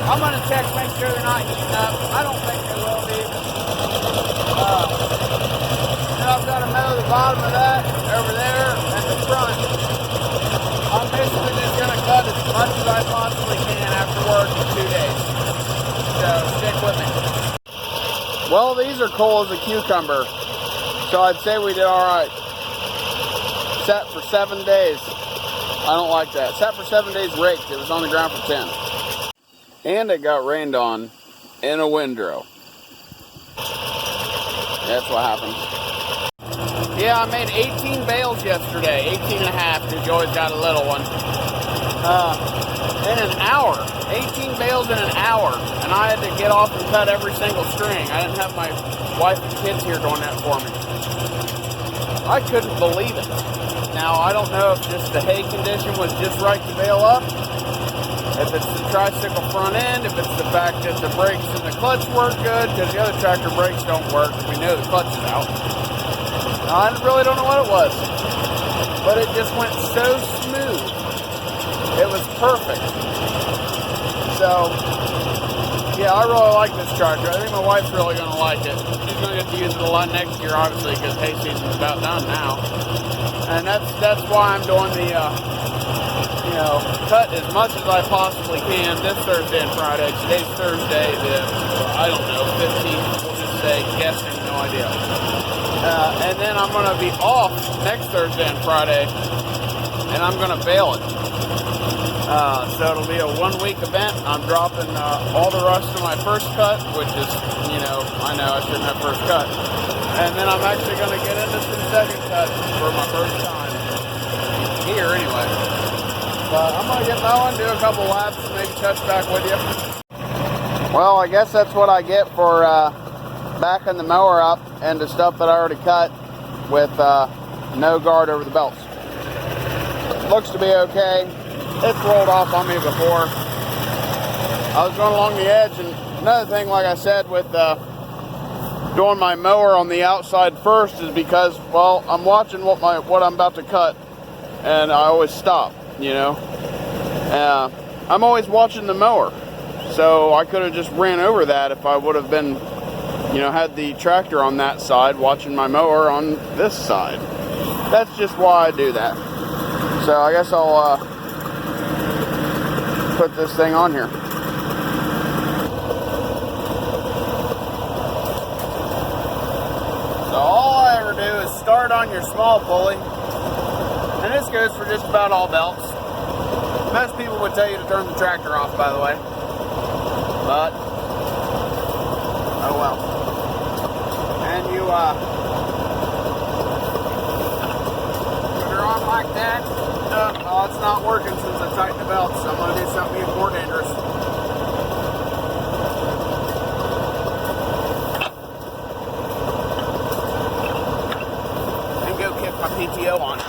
I'm going to check, make sure they're not heating up. I don't think they will be. Then I've got to mow the bottom of that over there and the front. I'm basically just going to cut as much as I possibly can after work in 2 days. So stick with me. Well, these are cool as a cucumber. So I'd say we did alright. Set for 7 days. I don't like that. Set for 7 days raked. It was on the ground for 10. And it got rained on in a windrow. That's what happened. Yeah, I made 18 bales yesterday. 18 and a half, because you always got a little one. In an hour. 18 bales in an hour. And I had to get off and cut every single string. I didn't have my wife and kids here doing that for me. I couldn't believe it. Now, I don't know if just the hay condition was just right to bale up. If it's the tricycle front end, if it's the fact that the brakes and the clutch work good, because the other tractor brakes don't work, we know the clutch is out. I really don't know what it was, but it just went so smooth. It was perfect. So, yeah, I really like this tractor. I think my wife's really going to like it. She's going to get to use it a lot next year, obviously, because hay season's about done now. And that's why I'm doing the, cut as much as I possibly can this Thursday and Friday. Today's Thursday, I don't know, 15th, we'll just say, guessing, no idea. And then I'm going to be off next Thursday and Friday, and I'm going to bale it. So it'll be a 1-week event. I'm dropping all the rust of my first cut, which is, I know I shouldn't have first cut. And then I'm actually going to get into some second cuts for my first time. Here, anyway. But I'm going to get mowing, do a couple laps, and maybe touch back with you. Well, I guess that's what I get for backing the mower up into stuff that I already cut with no guard over the belts. Looks to be okay. It's rolled off on me before. I was going along the edge, and another thing, like I said, with doing my mower on the outside first is because, well, I'm watching what I'm about to cut, and I always stop, I'm always watching the mower, so I could have just ran over that if I would have been, had the tractor on that side, watching my mower on this side. That's just why I do that. So I guess I'll put this thing on here. So all I ever do is start on your small pulley, and this goes for just about all belts. Most people would tell you to turn the tractor off, by the way, but oh well. And you put her on like that. Well, it's not working since I tightened the belt, so I'm going to do something even more dangerous. And go kick my PTO on it.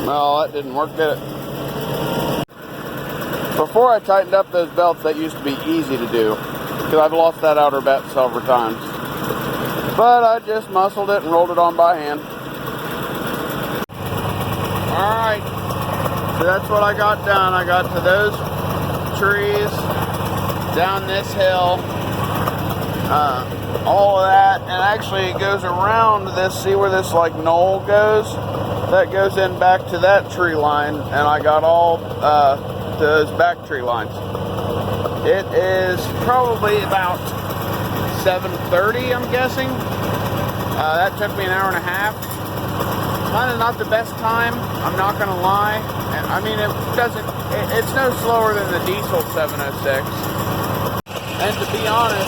Well, that didn't work, did it? Before I tightened up those belts, that used to be easy to do, because I've lost that outer belt several times. But I just muscled it and rolled it on by hand. Alright, so that's what I got done. I got to those trees, down this hill, all of that, and actually it goes around this, see where this knoll goes? That goes in back to that tree line, and I got all those back tree lines. It is probably about 7:30, I'm guessing. That took me an hour and a half. Kind of not the best time, I'm not going to lie. And, I mean, it's no slower than the diesel 706. And to be honest,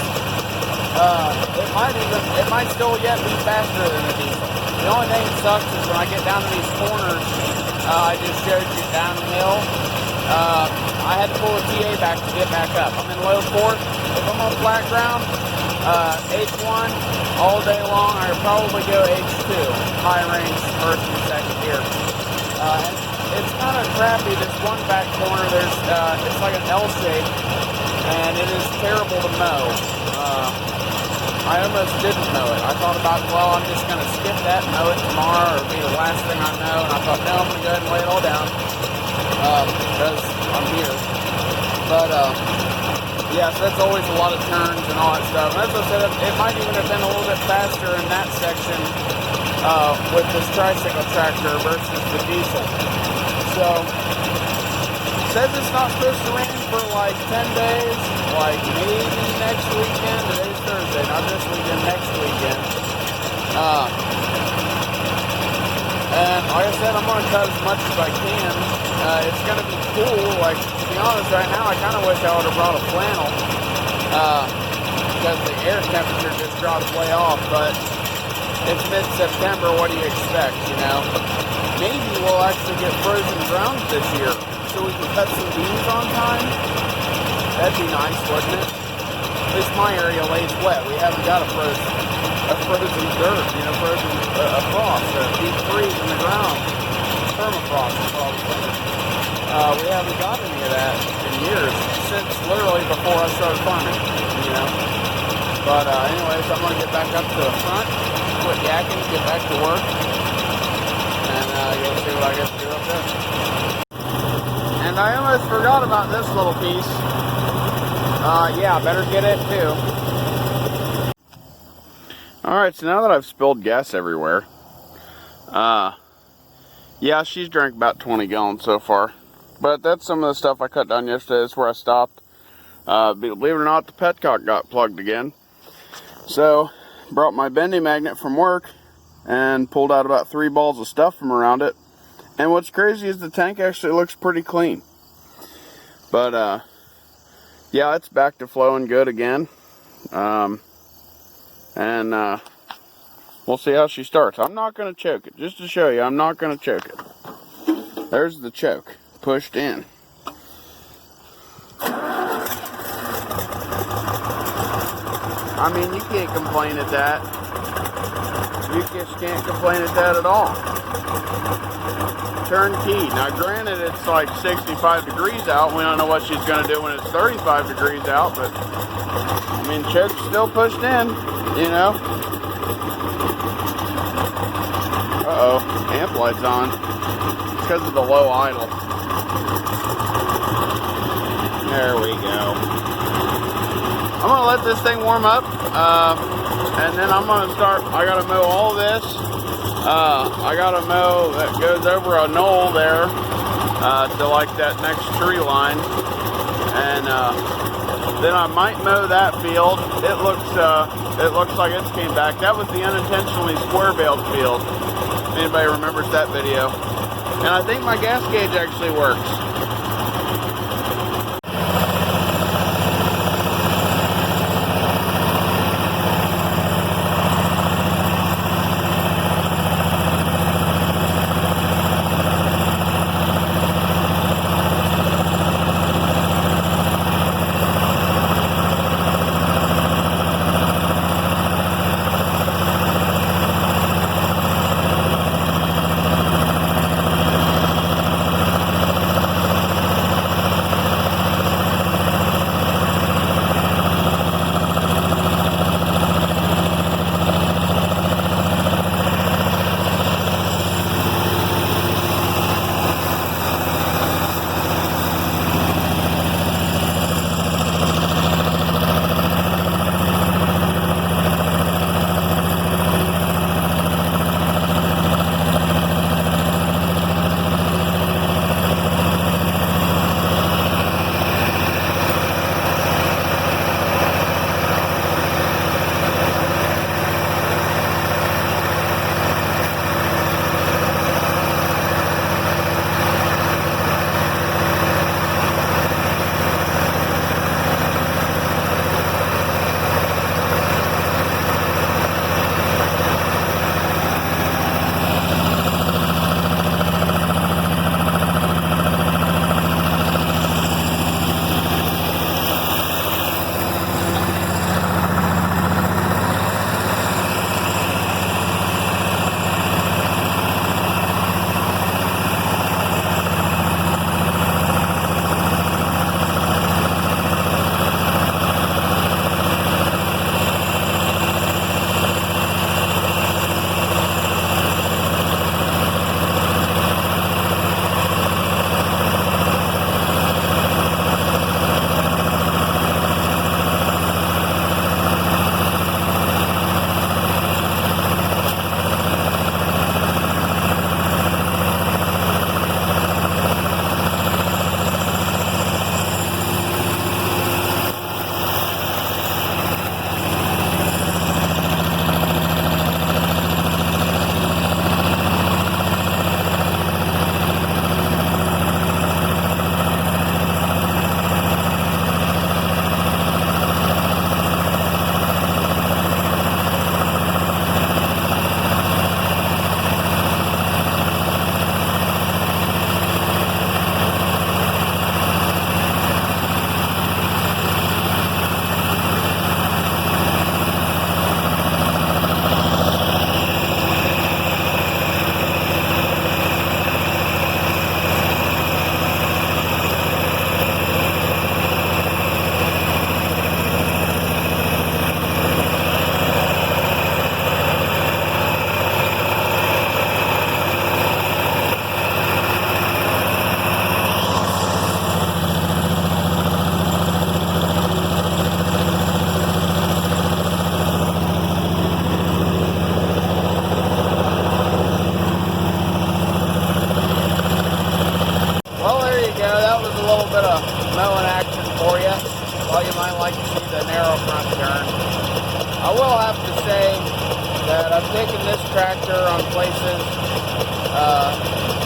it might still yet be faster than the diesel. The only thing that sucks is when I get down to these corners, I just showed you downhill. I had to pull a TA back to get back up. I'm in low fourth. If I'm on flat ground, H1 all day long, I would probably go H2, high range first and second gear. And it's kind of crappy. This one back corner, it's like an L shape, and it is terrible to mow. I almost didn't mow it. I thought about, well, I'm just going to skip that and mow it tomorrow, or it'll be the last thing I mow. And I thought, no, I'm going to go ahead and lay it all down, because I'm here. But, yeah, so that's always a lot of turns and all that stuff. And as I said, it might even have been a little bit faster in that section with this tricycle tractor versus the diesel. So, it says it's not supposed to rain for like 10 days, like maybe next weekend. Today's Thursday, not this weekend, next weekend. And like I said, I'm going to cut as much as I can. It's going to be cool. Like, to be honest, right now, I kind of wish I would have brought a flannel. Because the air temperature just drops way off. But it's mid-September. What do you expect, you know? Maybe we'll actually get frozen ground this year, so we can cut some beans on time. That'd be nice, wouldn't it? At least my area lays wet. We haven't got a frozen dirt, you know, a frost, a deep freeze in the ground. Permafrost, probably. We haven't got any of that in years, since literally before I started farming, you know. But anyways, I'm going to get back up to the front, quit yakking, get back to work, and you'll see what I get to do up there. And I almost forgot about this little piece. Yeah, better get it too. Alright, so now that I've spilled gas everywhere, yeah, she's drank about 20 gallons so far. But that's some of the stuff I cut down yesterday. That's where I stopped. Believe it or not, the petcock got plugged again. So, brought my bending magnet from work and pulled out about 3 balls of stuff from around it. And what's crazy is the tank actually looks pretty clean. But, yeah, it's back to flowing good again. And we'll see how she starts. I'm not going to choke it. Just to show you, I'm not going to choke it. There's the choke pushed in. I mean, you can't complain at that. You just can't complain at that at all. Turnkey. Now, granted, it's like 65 degrees out. We don't know what she's going to do when it's 35 degrees out, but I mean, choke's still pushed in, you know. Uh-oh, amp light's on. It's because of the low idle. There we go. I'm going to let this thing warm up, and then I'm going to start. I got to mow all this. I got to mow that goes over a knoll there to like that next tree line. And then I might mow that field. It looks like it's came back. That was the unintentionally square-baled field. If anybody remembers that video. And I think my gas gauge actually works. mowing action for you. While you might like to see the narrow front turn, I will have to say that I've taken this tractor on places,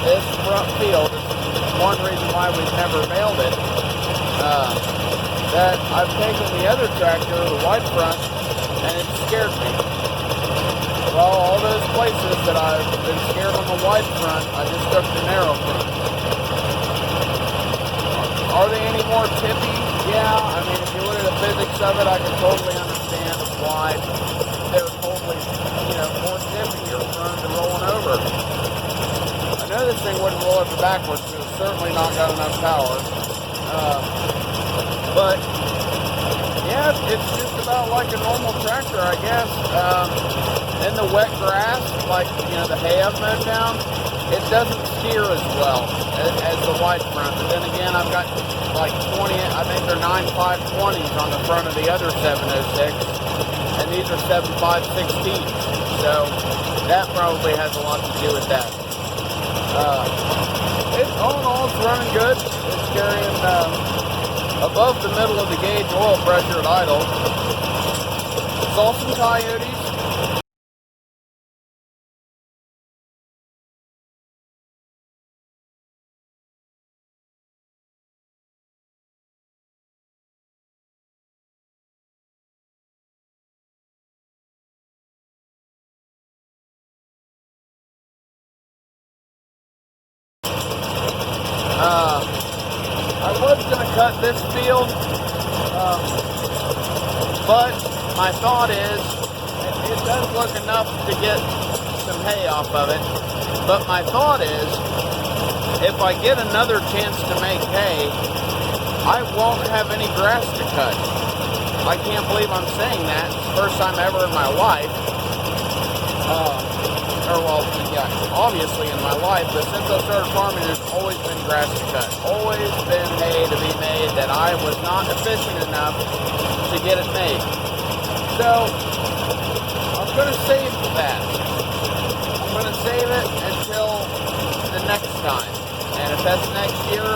this front field, one reason why we've never bailed it, that I've taken the other tractor, the wide front, and it scared me. Well, all those places that I've been scared on the wide front, I just took the narrow front. Are they any more tippy? Yeah, I mean, if you look at the physics of it, I can totally understand why they're totally, more tippy or prone to rolling over. I know this thing wouldn't roll over backwards because it's certainly not got enough power. But, yeah, it's just about like a normal tractor, I guess. In the wet grass, like, the hay I've mowed down, it doesn't steer as well as the wide front. But then again, I've got like 20, I think they're 9.520s on the front of the other 706, and these are 7.516s. So that probably has a lot to do with that. All in all, it's running good. It's carrying above the middle of the gauge oil pressure at idle. Saw some coyotes. I was going to cut this field, but my thought is, it does look enough to get some hay off of it, but my thought is, if I get another chance to make hay, I won't have any grass to cut. I can't believe I'm saying that. It's the first time ever in my life. Obviously in my life, but since I started farming, there's always been grass to cut. Always been hay to be made that I was not efficient enough to get it made. So, I'm going to save that. I'm going to save it until the next time. And if that's next year,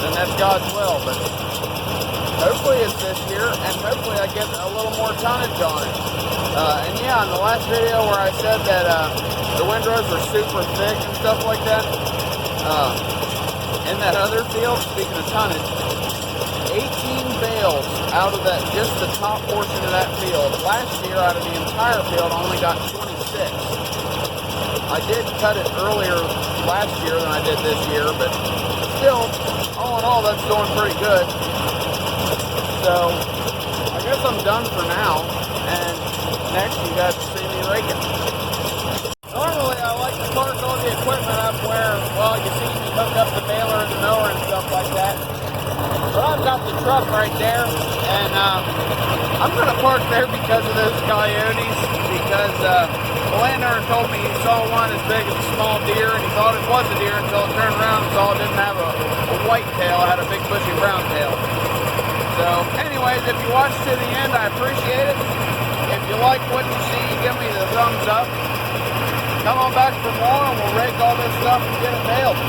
then that's God's will. But hopefully it's this year, and hopefully I get a little more tonnage on it. And yeah, in the last video where I said that the windrows were super thick and stuff like that, in that other field, speaking of tonnage, 18 bales out of that, just the top portion of that field. Last year, out of the entire field, I only got 26. I did cut it earlier last year than I did this year, but still, all in all, that's going pretty good. So, I guess I'm done for now, and next you guys will see me raking. Normally I like to park all the equipment up where, well, you see me hook up the baler and the mower and stuff like that. But I've got the truck right there, and I'm going to park there because of those coyotes, because the landowner told me he saw one as big as a small deer, and he thought it was a deer until it turned around and saw it didn't have a white tail, it had a big bushy brown tail. So, anyways, if you watch to the end, I appreciate it. If you like what you see, give me the thumbs up. Come on back for more, and we'll rake all this stuff and get it nailed.